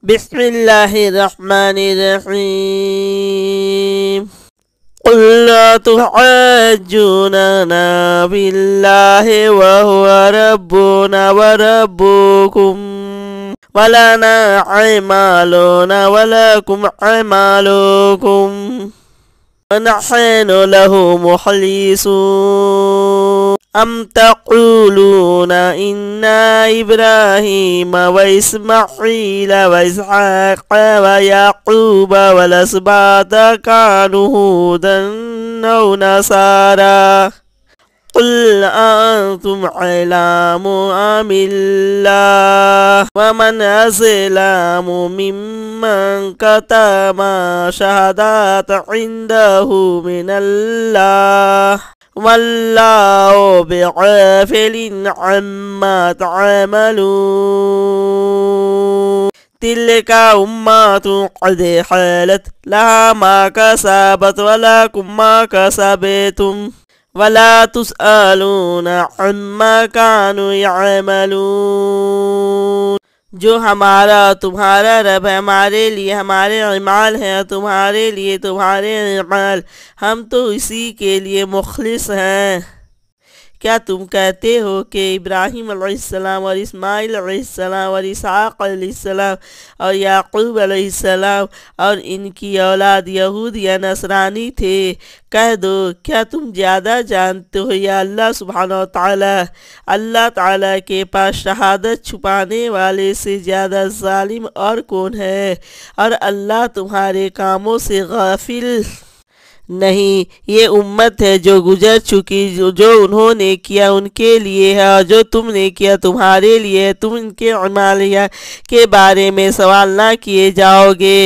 بسم الله الرحمن الرحيم قل لا تحاجوننا بالله وهو ربنا وربكم ولنا أعمالنا ولكم أعمالكم ونحن له مخلصون أم تقولون إن إبراهيم وإسماعيل وإسحاق ويعقوب والأسباط كانوا هودا أو نصارى قل أنتم أعلم أم الله ومن أظلم ممن كتم شهادة عنده من الله والله بغافل عما تعملون تلك أمة قد خلت لها ما كسبت ولكم ما كسبتم ولا تسألون عما كانوا يعملون جو ہمارا تمہارا رب ہے، ہمارے لیے ہمارے اعمال ہیں، تمہارے لیے تمہارے اعمال، ہم تو اسی کے لیے مخلص ہیں۔ کیا تم کہتے ہو کہ ابراہیم علیہ السلام اور اسماعیل علیہ السلام اور اسحاق علیہ السلام اور یعقوب علیہ السلام اور ان کی اولاد یہود یا نصرانی تھے؟ کہہ دو کیا تم زیادہ جانتے ہو یا اللہ سبحانہ و تعالی؟ اللہ تعالی کے پاس شہادت چھپانے والے سے زیادہ ظالم اور کون ہے؟ اور اللہ تمہارے کاموں سے غافل نہیں۔ یہ امت ہے جو گزر چکی، جو انہوں نے کیا ان کے لیے ہے اور جو تم نے کیا تمہارے لیے ہے، تم ان کے اعمال کے بارے میں سوال نہ کیے جاؤ گے۔